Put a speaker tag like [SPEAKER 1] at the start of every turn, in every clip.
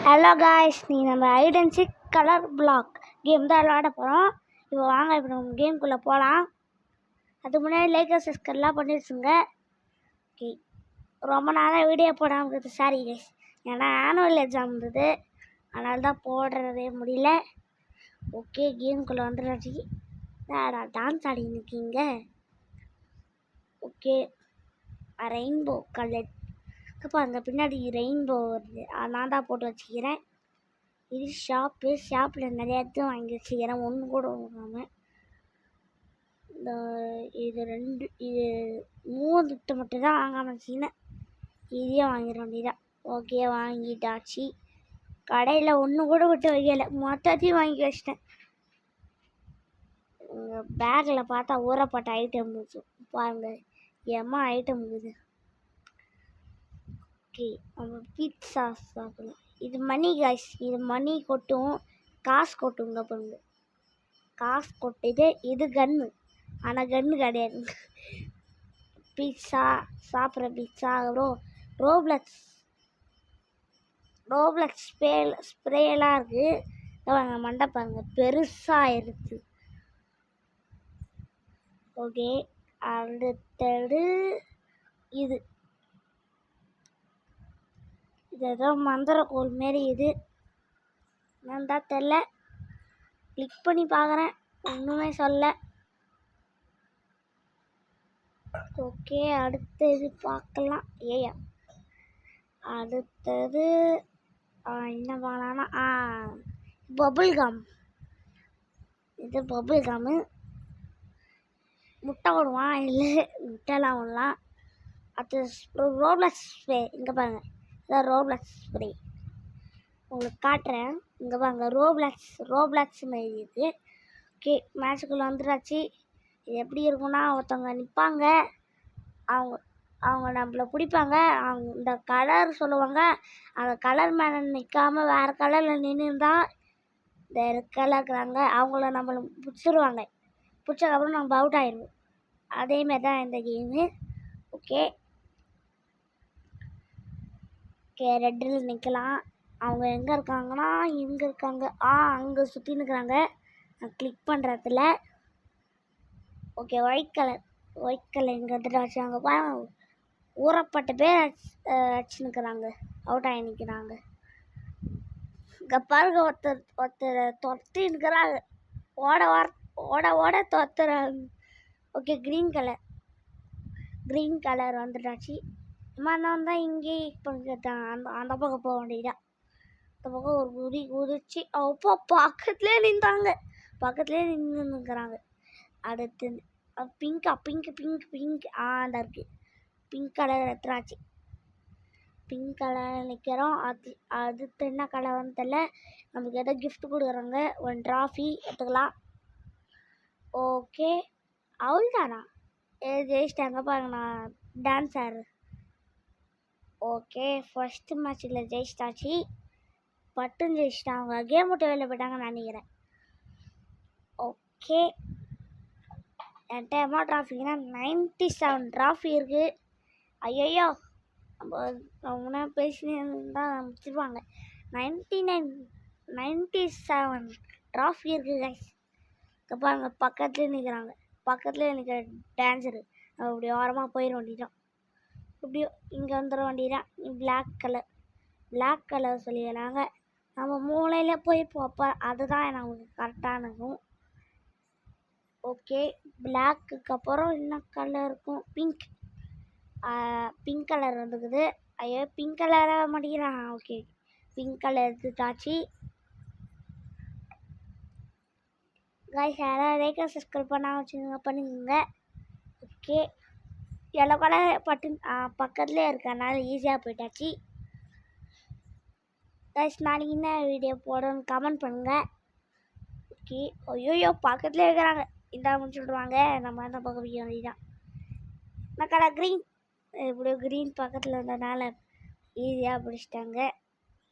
[SPEAKER 1] Hello guys, நம்ம hide and seek colour block game தான் விளையாட போகிறோம். இப்போ வாங்க, இப்போ நம்ம கேம்குள்ளே போகலாம். அதுக்கு முன்னாடி லைக் சப்ஸ்கிரைப்லாம் பண்ணிடுச்சுங்க. ஓகே, ரொம்ப நாளாக வீடியோ போடாமல் இருக்குது, சாரி கைஸ். ஏன்னா ஆனுவல் எக்ஸாம் இருந்தது, அதனால தான் போடுறதே முடியல. ஓகே, கேமுக்குள்ளே வந்துடுச்சு. டான்ஸ் ஆடி நிற்கிங்க. ஓகே, ரெயின்போ கலர் பாருங்க, பின்னாடி ரெயின்போ வருது, நான் தான் போட்டு வச்சுக்கிறேன். இது ஷாப்பில் நிறைய இடத்துல வாங்கி வச்சுக்கிறேன், ஒன்று கூட வாங்காமல். இந்த இது 3 திட்டம் மட்டும் தான் வாங்காமல் வச்சுக்கினேன். இதையும் வாங்கிட வேண்டியதான். ஓகே, வாங்கிட்டாச்சு. கடையில் ஒன்று கூட விட்டு வைக்கல, மொத்தத்தையும் வாங்கி வச்சிட்டேன். பேக்கில் பார்த்தா ஊறப்பட்ட ஐட்டம் இருந்துச்சு பாருங்கள், ஏமா ஐட்டம் இருக்குது. ஓகே, நம்ம பீட்சா சாப்பிடலாம். இது மணி காய்ஸ், இது மணி கொட்டும், காசு கொட்டுங்க பாருங்க, காசு கொட்டுது. இது கன்று, ஆனால் கன்று கிடையாது. பீட்சா சாப்பிட்ற பீட்சா. அப்புறம் ரோப்ளக்ஸ் ஸ்ப்ரேலாம் இருக்குது. வாங்க, மண்டை பாருங்க பெருசாக இருக்குது. ஓகே, அடுத்தது இது ஏதோ மந்திரக்கோள் மாரி, இது என்னன்னு தான் தெரில. கிளிக் பண்ணி பார்க்குறேன், ஒன்றுமே சொல்ல. ஓகே, அடுத்தது பார்க்கலாம். அடுத்தது என்ன பண்ணலான்னா பபுள் கம். இது பபுள் கம்மு. முட்டை விடுவான், இல்லை முட்டைலாம் விடலாம். அது ரோப்ளக்ஸ் ஸ்ப்ரே. இங்கே பாருங்கள், இதான் ரோப்ளக்ஸ் ஸ்ப்ரே. உங்களுக்கு காட்டுறேன், இங்கே பாருங்க, ரோப்ளக்ஸ் மாதிரி இருக்குது. ஓகே, மேட்சுக்குள்ளே வந்துடாச்சு. இது எப்படி இருக்குன்னா, ஒருத்தவங்க நிற்பாங்க, அவங்க நம்மளை பிடிப்பாங்க. அவங்க இந்த கலர் சொல்லுவாங்க, அந்த கலர் மேலே நிற்காம வேறு கலரில் நின்றுருந்தா இந்த கலர் இருக்கிறாங்க, அவங்கள நம்மளை பிடிச்சிருவாங்க. பிடிச்சதுக்கப்புறம் நம்ம அவுட் ஆயிடுவோம். அதேமாரி தான் இந்த கேமு. ஓகே, ரெட்டில் நிற்கலாம். அவங்க எங்கே இருக்காங்கன்னா, எங்கே இருக்காங்க, அங்கே சுற்றி நிற்கிறாங்க. நான் கிளிக் பண்ணுறதுல. ஓகே, ஒயிட் கலர் இங்கே வந்துட்டு வச்சு, அங்கே பாருங்க, ஊறப்பட்ட பேர் அடிச்சு நிற்கிறாங்க, அவுட் ஆகி நிற்கிறாங்க. இங்கே பாருங்க, ஒருத்தர் தொத்தி நிற்கிறாங்க, ஓட தொத்துறாங்க. ஓகே, க்ரீன் கலர் வந்துட்டாச்சு. மனம் தான் இங்கே அந்த பக்கம் போக வேண்டியதா. அந்த பக்கம் ஒரு குதிச்சு அப்போ பக்கத்துலேயே நின்றுக்கிறாங்க. அடுத்து பிங்க் அந்த இருக்குது, பிங்க் கலர் எடுத்துறாச்சு. பிங்க் கலர் நிற்கிறோம். அடுத்து என்ன கலர்னு தெரியல. நமக்கு எதோ கிஃப்ட் கொடுக்குறாங்க, ஒரு ட்ராஃபி எடுத்துக்கலாம். ஓகே, அவ்வளோதானா? ஜெயிச்சிட்டாங்க பாருங்க, நான் டான்ஸ் ஆடுறேன். ஓகே, ஃபஸ்ட்டு மேட்ச்சில் ஜெயிச்சிட்டாச்சு, பட்டும் ஜெயிச்சிட்டாங்க. கேம் விட்டு வெளில போயிட்டாங்கன்னு நினைக்கிறேன். ஓகே, என்கிட்ட எவ்வளோ ட்ராஃபிக்குன்னா 97 ட்ராஃபி இருக்குது. ஐயோ, நம்ம பேசினதான் முடிச்சிருவாங்க. 97 ட்ராஃபி இருக்குது கைஸ். பாருங்க, பக்கத்துலேயே நிற்கிற டான்ஸரு. நம்ம இப்படி ஓரமாக போயிட வேண்டியதான். இப்படியோ இங்கே வந்துட வேண்டியதான். பிளாக் கலர் சொல்லிடுறாங்க. நம்ம மூளையில் போய் பார்ப்போம், அதுதான் நமக்கு கரெக்டாக இருக்கும். ஓகே, பிளாக்குக்கு அப்புறம் என்ன கலர் இருக்கும்? பிங்க் கலர் வந்துக்குது. ஐயோ, பிங்க் கலராக மாட்டேங்கிறான். ஓகே, பிங்க் கலர் எடுத்துட்டாச்சு. கைஸ், யாராவது லைக் சப்ஸ்கிரைப் பண்ணிக்கோங்க. ஓகே, எல்லோ கலர் பக்கத்துலேயே இருக்கனால ஈஸியாக போயிட்டாச்சு. கைஸ், நாளைக்கு என்ன வீடியோ போடணும்னு கமெண்ட் பண்ணுங்கள். ஓகே, ஐயோ பக்கத்துலேயே இருக்கிறாங்க, இந்த முடிச்சுடுவாங்க. நம்ம அந்த பக்கம் போய் வேண்டியதான். நான் கலர் க்ரீன், இப்படி க்ரீன் பக்கத்தில் இருந்ததுனால ஈஸியாக பிடிச்சிட்டாங்க.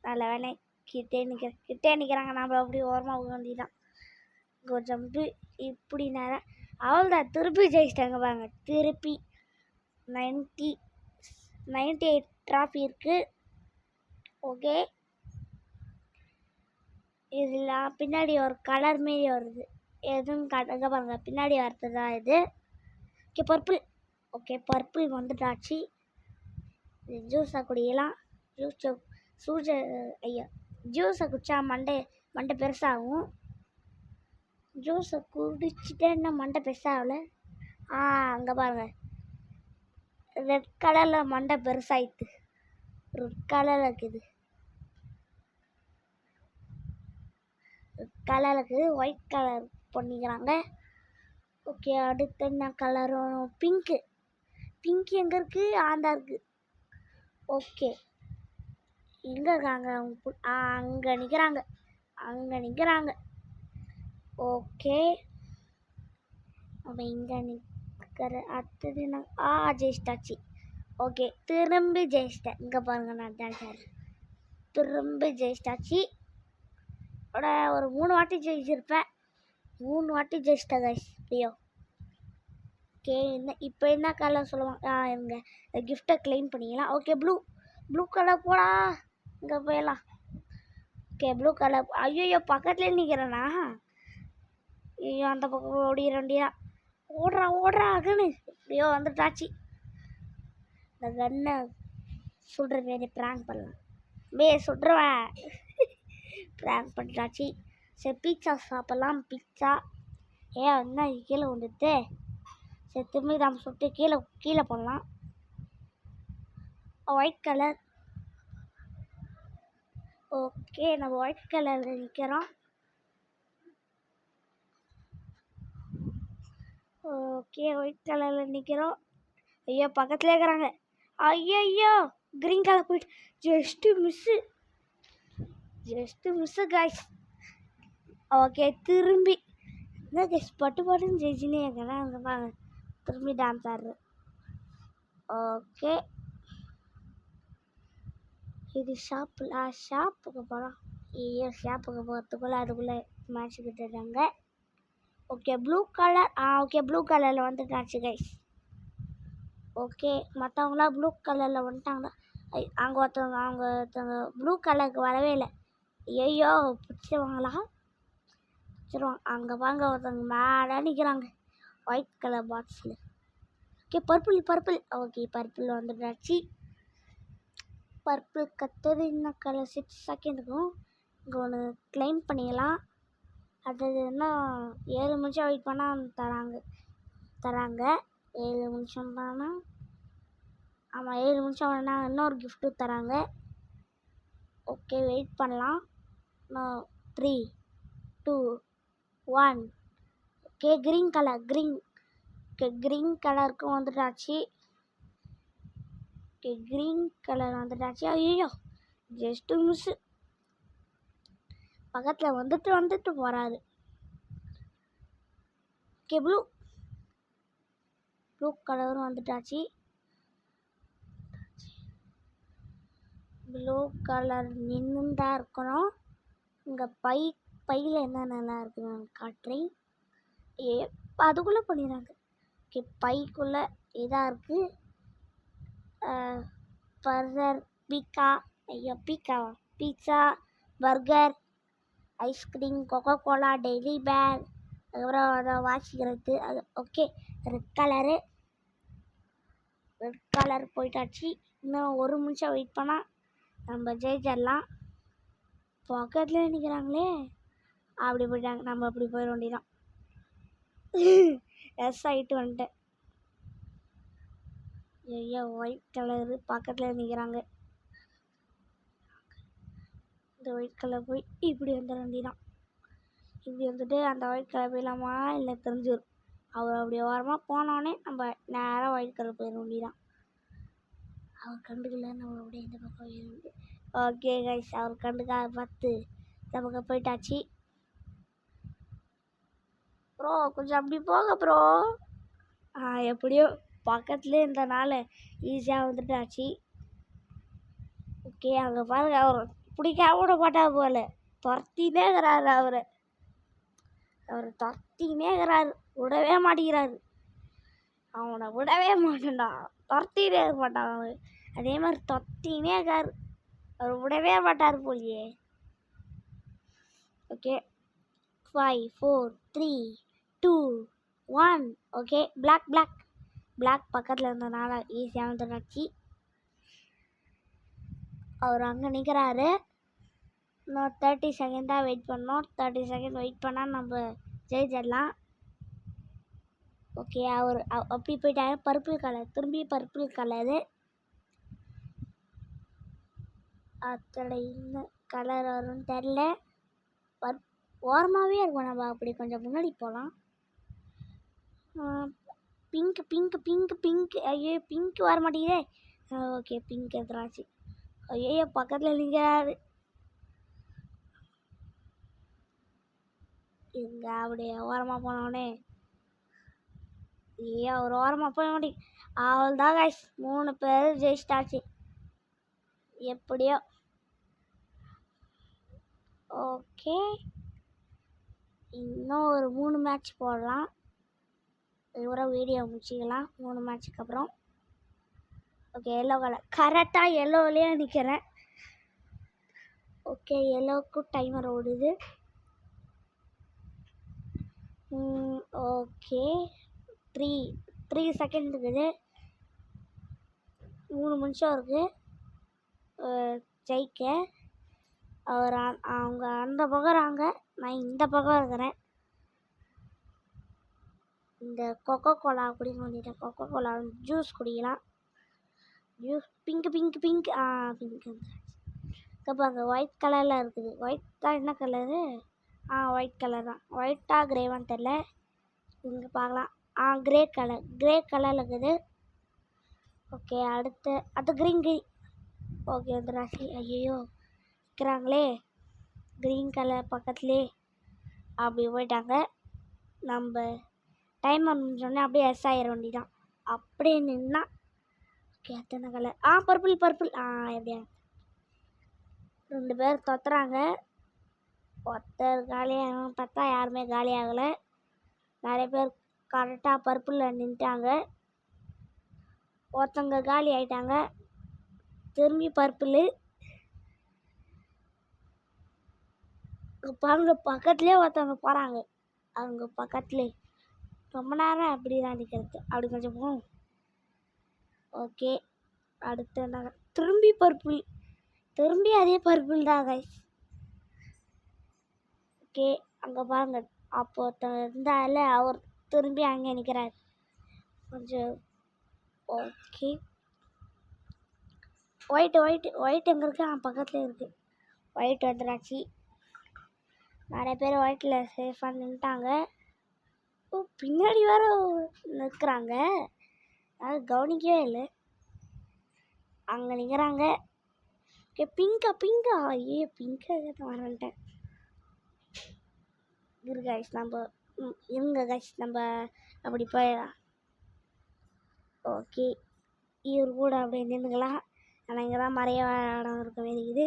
[SPEAKER 1] நல்ல வேலை, கிட்டே நிற்கிறாங்க. நம்ம அப்படி ஓரமாக போக வேண்டியதான். ஒரு ஜம்பு இப்படி நேரம், அவ்வளோதான், திருப்பி ஜெயிச்சிட்டாங்க பாருங்க. திருப்பி 98 ட்ராஃபி இருக்குது. ஓகே, இதில் பின்னாடி ஒரு கலர் மாரி வருது, எதுன்னு காட்டுங்க பாருங்க. பின்னாடி வரது தான் இது. Okay purple. ஓகே பர்பிள் வந்துட்டாச்சு. இது ஜூஸை குடிக்கலாம். ஜூஸை குடிச்சா மண்டை பெருசாகும். ஜூஸை குடிச்சிட்டே என்ன மண்டை பெருசாகல. அங்கே பாருங்க, ரெட் கலரில் மண்டை பெருசாயிடுது. ரெட் கலரில் இருக்குது. ரெட் கலருக்கு ஒயிட் கலர் பண்ணிக்கிறாங்க. ஓகே அடுத்து என்ன கலர் வரும்? பிங்க்கு. பிங்க் எங்கே இருக்குது? ஆந்தா இருக்குது. ஓகே எங்கே இருக்காங்க? அங்கே நிற்கிறாங்க. ஓகே அவன் இங்கே நிற்கிற. அடுத்தது நான் ஜெயிச்சிட்டாச்சு. ஓகே திரும்பி ஜெயிச்சிட்டேன். இங்கே பாருங்க, நான் டான்ஸர் திரும்பி ஜெயிச்சிட்டாச்சு. ஒரு 3 வாட்டி ஜெயிச்சிருப்பேன். 3 வாட்டி ஜெயிச்சிட்டேன் கைஸ். ஐயோ ஓகே இப்போ என்ன கலர் சொல்லுவாங்க? இருங்க, கிஃப்டை கிளைம் பண்ணிக்கலாம். ஓகே ப்ளூ கலர் போடா. இங்கே போயிடலாம். Okay blue colour. ஐயோ பக்கத்துலேயே நிற்கிறேண்ணா. ஐயோ அந்த பக்கம் ஓடியா. ஓடுறா அகனு. ஐயோ வந்துட்டாச்சு. இந்த கன்னை சுடுற மாரி ப்ராங்க் பண்ணலாம். சுடுறவன் ப்ராங்க் பண்ணிட்டாச்சு. சரி பீட்சா சாப்பிட்லாம். பீட்சா என்ன கீழே வந்துட்டு. சரி திரும்பி நம்ம சுட்டு கீழே போடலாம். White colour. ஓகே நம்ம ஒயிட் கலரில் நிற்கிறோம். ஓகே ஒயிட் கலரில் நிற்கிறோம். ஐயோ பக்கத்துலேயே இருக்கிறாங்க. ஐயோ க்ரீன் கலர் போயிட்டு ஜஸ்ட்டு மிஸ்ஸு காய்ஸ். ஓகே திரும்பி என்ன கைஸ் பட்டுன்னு ஜெயிச்சுனே இருக்கிறேன். அங்கே பாருங்க திரும்பி டான்ஸ் ஆடுறது. ஓகே இது ஷாப்புக்கு போகிறோம். ஐயோ ஷாப்புக்கு போகிறதுக்குள்ளே அதுக்குள்ளே மேட்ச் கிட்டுட்டாங்க. Okay blue colour. Okay blue கலரில் வந்துட்டாச்சு கைஸ். ஓகே மற்றவங்களாம் ப்ளூ கலரில் வந்துட்டாங்க. அங்கே ஒருத்தவங்க ப்ளூ கலருக்கு வரவே இல்லை. ஐயோ பிடிச்சிருவாங்களா? பிடிச்சிருவாங்க. அங்கே வாங்க ஒருத்தவங்க மேலே நிற்கிறாங்க ஒயிட் கலர் பாக்ஸில். Okay purple. ஓகே பர்பிள் வந்துட்டாச்சு. பர்பிள் கத்துறது இன்னும் கலர் 6 செகண்ட் இருக்கும். இங்கே ஒன்று கிளைம் பண்ணிக்கலாம். அது இன்னும் 7 நிமிஷம் வெயிட் பண்ணால் தராங்க. 7 நிமிஷம் தானே? ஆமாம் 7 நிமிஷம் வேணால் இன்னொரு கிஃப்ட்டு தராங்க. ஓகே வெயிட் பண்ணலாம். இன்னும் 3 2 1. ஓகே க்ரீன் கலருக்கும் வந்துட்டாச்சு. ஓகே க்ரீன் கலர் வந்துட்டாச்சு. ஐயோ ஜஸ்ட்டு மிஸ்ஸு. பக்கத்தில் வந்துட்டு போகிறாரு. ஓகே ப்ளூ கலரும் வந்துட்டாச்சு. ப்ளூ கலர் நின்று தான் இருக்கணும். இங்கே பையில் என்னென்னலாம் இருக்குன்னு நான் காட்டுறேன். அதுக்குள்ளே பண்ணிடுறாங்க. ஓகே பைக்குள்ளே இதாக இருக்குது. Burger pizza burger ice cream Coca Cola daily pack அதுக்கப்புறம் அதை வாசிக்கிறது. அது ஓகே ரெட் கலர் போயிட்டாச்சு. இன்னும் 1 நிமிஷம் வெயிட் பண்ணால் நம்ம ஜெயிச்சிடலாம். பக்கத்துலேயே நிற்கிறாங்களே. அப்படி போயிட்டாங்க. நம்ம அப்படி போயிட வேண்டியதான். எஸ் ஆகிட்டு வந்துட்டேன். ஐயோ ஒயிட் கலரு பக்கத்தில் நிற்கிறாங்க. இந்த ஒயிட் கலர் போய் இப்படி வந்துட வேண்டியதான். இப்படி வந்துட்டு அந்த ஒயிட் கலர் போயிடலாமா இல்லை தெரிஞ்சிடும். அவர் அப்படி ஓரமாக போனோடனே நம்ம நேராக ஒயிட் கலர் போயிட வேண்டியதான். அவர் கண்டுக்கல, நம்ம அப்படியே இந்த பக்கம் போயிட வேண்டியது. ஓகே கைஸ் அவர் கண்டுக்காத பார்த்து இந்த பக்கம் போயிட்டாச்சு. ப்ரோ கொஞ்சம் அப்படி போங்க ப்ரோ. எப்படியோ பக்கத்துலேயே இருந்தனால ஈஸியாக வந்துட்டாச்சு. ஓகே அங்கே பாருங்க, அவர் பிடிக்காம விட மாட்டார் போல். துரத்தினே இருக்கிறாரு. அவர் துரத்தினே இருக்கிறாரு. விடவே மாட்டேங்கிறாரு. அவனை விடவே மாட்டேன்டா. துரத்தினே இருக்க மாட்டான் அவர். அதே மாதிரி துரத்தினே இருக்காரு. அவர் விடவே மாட்டார் போலியே. ஓகே 5 4 3 2 1. ஓகே பிளாக் பக்கத்தில் இருந்ததுனால ஈஸியாக வந்துடுச்சு. அவர் அங்கே நிற்கிறாரு. இன்னும் 30 செகண்ட் தான் வெயிட் பண்ணோம். 30 செகண்ட் வெயிட் பண்ணால் நம்ம ஜெயிச்சிடலாம். ஓகே அவர் அப்படி போயிட்டாங்க. பர்பிள் கலர், திரும்பி பர்பிள் கலரு. அதோட இன்னும் கலர் வரும்னு தெரில. ஓரமாகவே இருக்கும். நம்ம அப்படி கொஞ்சம் முன்னாடி போகலாம். பிங்க். ஐயோ பிங்க் வர மாட்டேங்குதே. ஓகே பிங்க் எதிராச்சு. ஐயோ பக்கத்தில் நிற்கிறாரு. இங்கே அப்படியே ஓரமாக போனோடனே ஐயோ ஒரு ஓரமாக போக மாட்டேங்க. அவள் தான் கைஸ் 3 பேர் ஜெயிச்சிட்டாச்சு எப்படியோ. ஓகே இன்னும் ஒரு 3 மேட்ச் போடலாம். இதுவரை வீடியோ முடிச்சிக்கலாம் 3 மேட்ச்சுக்கு அப்புறம். ஓகே எல்லோ கலர், கரெக்டாக எல்லோவிலேயே நிற்கிறேன். ஓகே எல்லோவுக்கும் டைமர் ஓடுது. ஓகே 3 செகண்ட் இருக்குது. 3 நிமிஷம் இருக்குது ஜெயிக்க. அவங்க அந்த பக்கம் இருக்காங்க, நான் இந்த பக்கம் இருக்கிறேன். இந்த கொக்கோ கோலா குடிக்க வேண்டியது. கொக்கோ கோலா ஜூஸ் குடிக்கலாம். ஜூஸ் பிங்க் பிங்க் பாருங்க ஒயிட் கலரில் இருக்குது. ஒயிட் தான் என்ன கலரு? ஒயிட் கலர் தான். ஒயிட்டா கிரேவான்னு தெரில. இங்கே பார்க்கலாம். கிரே கலரில் இருக்குது. ஓகே அடுத்து அது க்ரீன். ஓகே அந்த ராசி ஐயோ இருக்கிறாங்களே க்ரீன் கலர் பக்கத்துலேயே. அப்படி போயிட்டாங்க. நம்ம டைமர் முடிஞ்சோடனே அப்படியே எஸ் ஆகிட வேண்டிதான். அப்படியே நின்னா ஓகே எத்தனை கலர்? பர்பிள் எப்படியா 2 பேர் தொத்துறாங்க. ஒருத்தர் காலியாக பார்த்தா யாருமே காலியாகலை. நிறைய பேர் கரெக்டாக பர்பிளில் நின்ட்டாங்க. ஒருத்தவங்க காலி ஆகிட்டாங்க. திரும்பி பர்பிள். பாருங்க பக்கத்துலேயே ஒருத்தவங்க போகிறாங்க. அவங்க பக்கத்துலேயே ரொம்ப நேரம் அப்படி தான் நிற்கிறது. அப்படி கொஞ்சம் போகும். ஓகே அடுத்து என்ன? திரும்பி பர்பிள். திரும்பி அதே பர்பிள் தான் கைஸ். ஓகே அங்கே பாருங்க அப்போ ஒருத்தர் இருந்தால அவர் திரும்பி அங்கே நிற்கிறார் கொஞ்சம். ஓகே ஒயிட் எங்கே இருக்குது? பக்கத்தில் இருக்குது. ஒயிட் வந்துடாச்சு. நிறைய பேர் ஒயிட்டில் சேஃபாக நின்ட்டாங்க. பின்னாடி வேற நிற்கிறாங்க. அது கவனிக்கவே இல்லை. அங்கே நிற்கிறாங்க. ஓகே பிங்கா ஐயோ பிங்காக தான் வரேன்ட்டேன். கைஸ் நம்ம நம்ம அப்படி போயிடலாம். ஓகே இவர் கூட அப்படியே நின்றுக்கலாம். ஆனால் இங்கே தான் மறைய இடம் இருக்க வேண்டியது.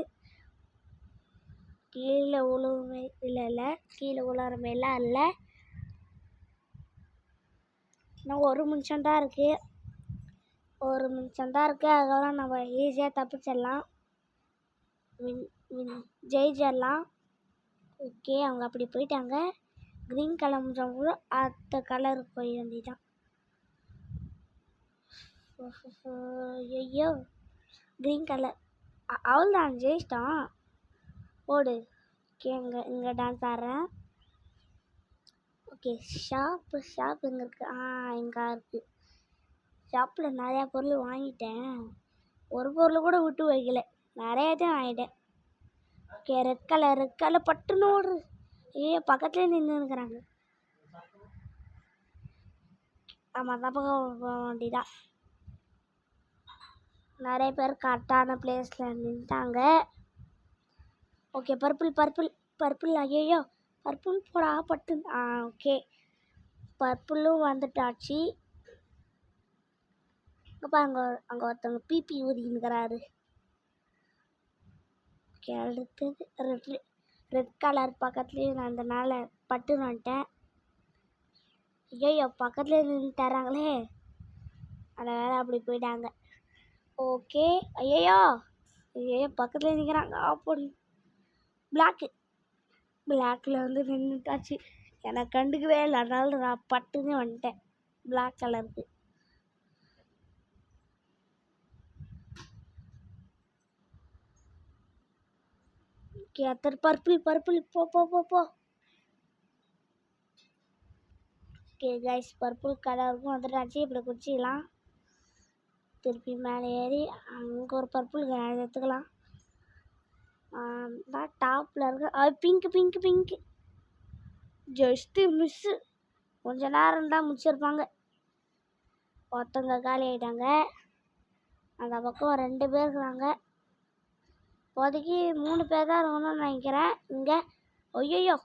[SPEAKER 1] கீழே உழுவுமே இல்லை கீழே உழுற மாரிலாம் இல்லை. இன்னும் 1 நிமிஷம் தான் இருக்குது. அதுக்கப்புறம் நம்ம ஈஸியாக தப்பிச்சிடலாம். ஜெயிச்சிடலாம். ஓகே அவங்க அப்படி போயிட்டாங்க. க்ரீன் கலர் முடிஞ்சவங்க கூட அடுத்த கலருக்கு போய் வேண்டியதான். ஐயோ க்ரீன் கலர் அவள் தான் ஜெயிச்சிட்டான். ஓடு. ஓகே இங்கே டான்ஸ் ஆடுறேன். ஓகே ஷாப் எங்கே இருக்குது? இங்கே இருக்குது. ஷாப்பில் நிறையா பொருள் வாங்கிட்டேன். ஒரு பொருள் கூட விட்டு வைக்கல. நிறைய தான் வாங்கிட்டேன். ஓகே ரெட் கலர் பட்டுன்னு ஓடுறது. பக்கத்துலேயே நின்றுக்கிறாங்க. ஆமாம் அந்த பக்கம் போக வேண்டியதான். நிறைய பேர் கரெக்டான பிளேஸில் நின்ட்டாங்க. ஓகே பர்பிள் ஐயோ பர்பிள் போடா பட்டு. ஓகே பர்பிளும் வந்துட்டாச்சு. பாருங்க அங்கே ஒருத்தவங்க பிபி ஊதிக்கிறாரு. ஓகே அடுத்தது ரெட் கலர் பக்கத்துலேயும் நான் அந்த மேலே பட்டுன்னு வந்துட்டேன். ஐயோ பக்கத்துலேயே நின்று தராங்களே. அதை வேற அப்படி போயிட்டாங்க. ஓகே ஐயோ பக்கத்துலேயே நிற்கிறாங்க. அப்படி பிளாக்கு பிளாக்கில் வந்து நின்றுட்டாச்சு. எனக்கு கண்டுக்கவே இல்லை, அதனால நான் பட்டுன்னு வந்துட்டேன் பிளாக் கலருக்கு. ஓகே அத்தர் பர்பிள் போ போ போ போ. ஓகே கைஸ், பர்பிள் கலருக்கும் வந்துட்டாச்சு. இப்படி குச்சிக்கலாம், திருப்பி மேலே ஏறி அங்கே ஒரு பர்பிள் கலர் எடுத்துக்கலாம். டாப்பில் இருக்க பிங்க்கு ஜஸ்ட்டு மிஸ்ஸு. கொஞ்ச நேரம் தான் முடிச்சிருப்பாங்க. ஒருத்தவங்க காலி ஆகிட்டாங்க. அந்த பக்கம் 2 பேர் இருக்கிறாங்க. இப்போதைக்கு 3 பேர் தான் இருக்கணும்னு நினைக்கிறேன் இங்கே. ஐயோ,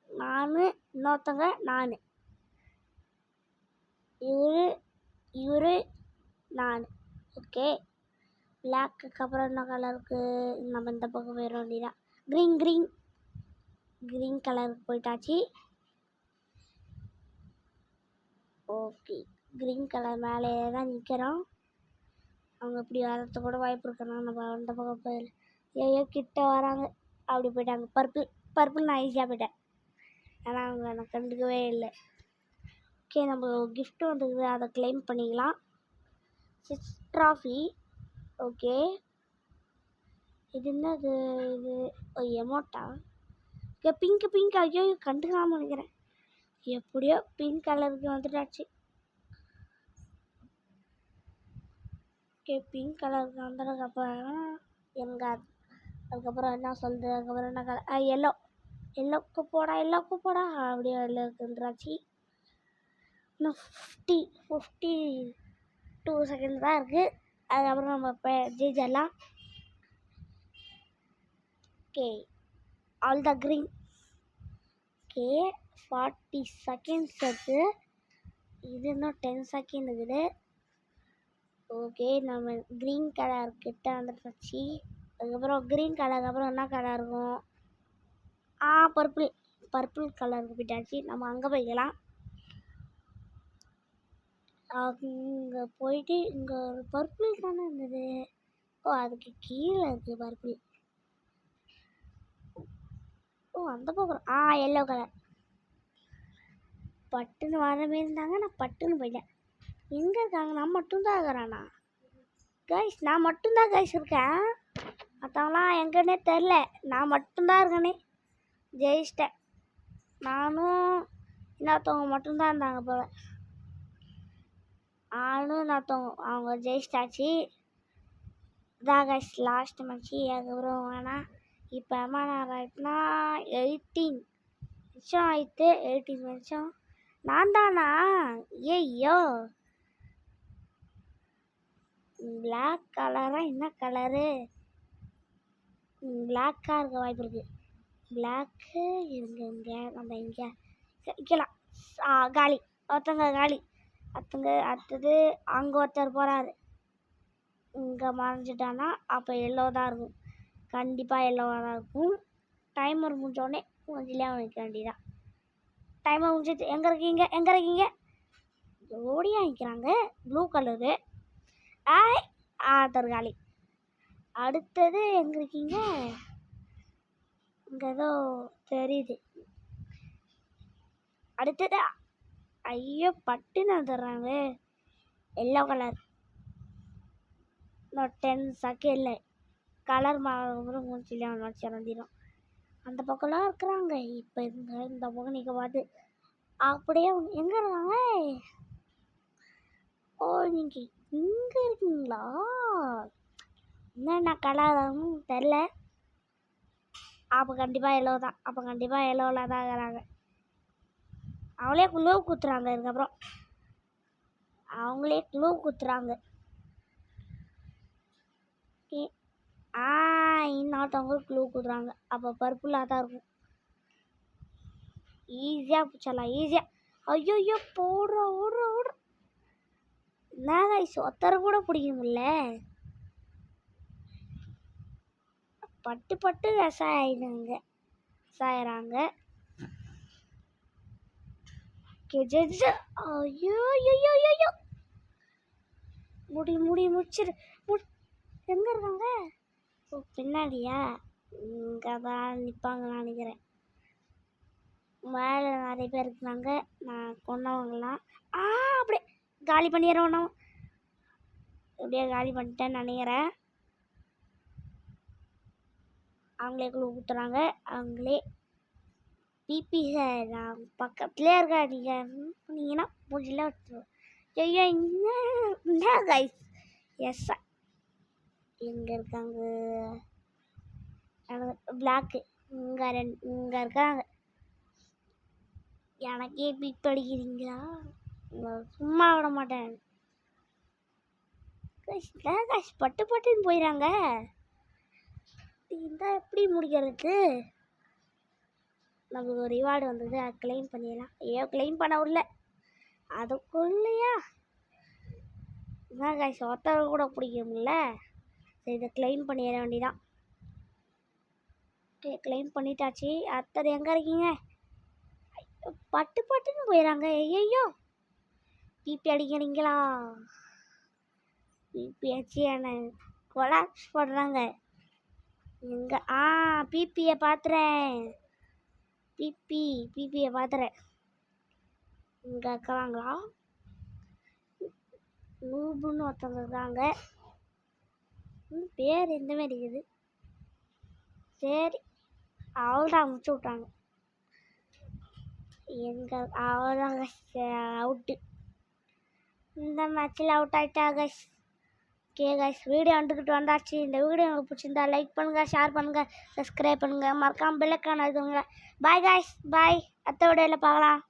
[SPEAKER 1] நான் இன்னொருத்தங்க, நான் இவரு நான். ஓகே, பிளாக்கு அப்புறம் என்ன கலருக்கு நம்ம இந்த பக்கம் போயிட வேண்டியதான். க்ரீன் கலருக்கு போயிட்டாச்சு. ஓகே, க்ரீன் கலர் மேலே தான் நிற்கிறோம். அவங்க இப்படி வரது கூட வாய்ப்பு இருக்குன்னா நம்ம அந்த பக்கம் போயிடல. ஐயோ கிட்ட வராங்க, அப்படி போயிட்டாங்க. பர்பிள் நான் ஈஸியாக போயிட்டேன், ஆனால் அவங்க எனக்கு கண்டுக்கவே இல்லை. ஓகே, நம்ம கிஃப்ட் வந்துருக்குது, அதை கிளைம் பண்ணிக்கலாம். 6 ட்ராஃபி. ஓகே, இது என்னது? இது எமோட்டா? Okay, pink. ஐயோ கண்டுக்காமல் நினைக்கிறேன். எப்படியோ பிங்க் கலருக்கு வந்துட்டாச்சு. ஓகே, பிங்க் கலருக்கு வந்ததுக்கப்புறம் அதுக்கப்புறம் என்ன சொல்கிறது? அதுக்கப்புறம் என்ன கலர்? எல்லோக்கு போடா அப்படியே எல்லோக்கு வந்துடாச்சு. இன்னும் 52 செகண்ட்ஸ் தான் இருக்குது. அதுக்கப்புறம் நம்ம இப்போ ஜெயிச்சிடலாம். Okay, all the green. Okay, 40 seconds இருக்குது. இது இன்னும் 10 செகண்ட் இருக்குது. ஓகே, நம்ம க்ரீன் கலர் கிட்ட வந்துடுச்சு. அதுக்கப்புறம் க்ரீன் கலருக்கு அப்புறம் என்ன கலர் இருக்கும்? பர்பிள் கலருக்கு போயிட்டாச்சு. நம்ம அங்கே போய்க்கலாம். அங்கே போயிட்டு இங்கே ஒரு பர்பிள் தானே இருந்தது. அதுக்கு கீழே இருக்குது பர்பிள். அந்த பக்கம் எல்லோ கலர். பட்டுன்னு வர மாரி இருந்தாங்க, நான் பட்டுன்னு போயிட்டேன். எங்கே இருக்காங்க? நான் மட்டும்தான் இருக்கிறேண்ணா கைஸ், நான் மட்டும்தான் கைஸ் இருக்கேன். மற்றவங்களாம் எங்கன்னே தெரில, நான் மட்டும்தான் இருக்கேனே. ஜெயிச்சிட்டேன். நானும் இன்னொருத்தவங்க மட்டும்தான் இருந்தாங்க போல. இன்னொருத்தவங்க அவங்க ஜெயிச்சிட்டாச்சு. இதான் கைஸ் லாஸ்ட் மேட்ச்சு. அதுக்கப்புறம் வேணாம். இப்போ எம்மா நேரம் ஆயிட்டுனா 18 நிமிஷம் ஆயிடுத்து. 18 நிமிஷம். நான் தானா? ஐயோ, பிளாக் கலரா? என்ன கலரு? பிளாக்காக இருக்க வாய்ப்பு இருக்குது. பிளாக்கு இங்கே நம்ம இங்கே வைக்கலாம். காலி. ஒருத்தங்க காலி. அடுத்தது அங்கே ஒருத்தர் போகிறாரு. இங்கே மறைஞ்சிட்டானா அப்போ எல்லோ தான் இருக்கும். கண்டிப்பாக எல்லோவாக தான் இருக்கும். டைமர் முடிஞ்சோடனே கொஞ்சம் வைக்க வேண்டியதான். டைமர் முடிஞ்சிட்டு எங்கே இருக்கீங்க? ஓடியாக நிற்கிறாங்க. Blue colour. தற்காலி. அடுத்தது எங்கே இருக்கீங்க? இங்கே ஏதோ தெரியுது. அடுத்தது ஐயோ பட்டுன்னு வந்துடுறாங்க. Yellow colour. இன்னும் 10 செகண்ட் கலர் மாறும் மூச்சிலாம் வச்சு இறந்திடும். அந்த பக்கம்லாம் இருக்கிறாங்க. இப்போ இந்த பக்கம் நிற்க பார்த்து அப்படியே எங்கே இருக்காங்க? நீங்கள் இங்கே இருக்கீங்களா? என்னென்ன கலர்னு தெரில. அப்போ கண்டிப்பாக எல்லோ தான். எல்லோவில் தான் இருக்கிறாங்க. அவங்களே க்ளூ குத்துறாங்க. இதுக்கப்புறம் அவங்களே க்ளூ குத்துறாங்க. இன்னொருத்தவங்க க்ளூ குத்துறாங்க. அப்போ பர்பிளாக தான் இருக்கும். ஈஸியாக பிடிச்சிடலாம், ஈஸியாக. ஐயோ ஓடுற என்னங்க ஒத்தரை கூட பிடிக்க முடியல. பட்டு சாயிறாங்க. ஐயோ முடிச்சிரு. எங்கே இருக்காங்க? பின்னாடியா? இங்கே தான் நிற்பாங்கன்னு நினைக்கிறேன். மேலே நிறைய பேர் இருக்கிறாங்க. நான் கொண்டவங்களாம் அப்படியே காலி பண்ணிடுறோம். நான் அப்படியே காலி பண்ணிட்டேன்னு நினைக்கிறேன். அவங்களே குழு ஊற்றுறாங்க. அவங்களே பிபி சார் நான் பக்கத்துலேயே இருக்கா. நீங்கள் பண்ணீங்கன்னா மூஞ்சில வச்சுருவோம். ஐயோ என்ன கைஸ். எஸ் எங்கே இருக்காங்க பிளாக்கு? இங்கே இருக்காங்க. எனக்கே பிக் அடிக்கிறீங்களா? சும்மா விட மாட்டேன். பட்டு பட்டுன்னு போயிடறாங்க. இருந்தால் எப்படி முடிக்கிறது? நம்மளுக்கு ஒரு ரிவார்டு வந்தது. அதை கிளைம் பண்ணிடலாம். ஐயோ கிளைம் பண்ண விடல. அதுக்குள்ளையா என்ன ஒருத்தர் கூட பிடிக்கும்ல. சரி இதை கிளைம் பண்ணிட வேண்டியதான். கிளைம் பண்ணிட்டாச்சு. அத்தர் எங்கே இருக்கீங்க? பட்டு பட்டுன்னு போயிடறாங்க. ஐயோ பிபி அடிக்கிறீங்களா? பிபி அடிச்சு என்ன கொலாப்ஸ் பண்ணுறாங்க. எங்கே பிபியை பார்த்துறேன். பிபியை பார்த்துறேன். இங்கே இருக்கிறாங்களா? நூபுன்னு ஒருத்தவங்க இருக்காங்க. பேர் எந்த மாதிரி இருக்குது? சரி அவ்வளோதான் முடிச்சு விட்டாங்க. அவ்வளோதாங்க அவுட்டு. இந்த மேட்ச்சில் அவுட் ஆகிட்டா கைஸ். ஓகே கைஸ், வீடியோ வந்துக்கிட்டு வந்தாச்சு. இந்த வீடியோ உங்களுக்கு பிடிச்சிருந்தா லைக் பண்ணுங்கள், ஷேர் பண்ணுங்கள், சப்ஸ்கிரைப் பண்ணுங்கள், மறக்காமல் பெல் ஐகான் அழுத்துங்க. பாய் கைஸ், பாய். அடுத்த வீடியோவில் பார்க்கலாம்.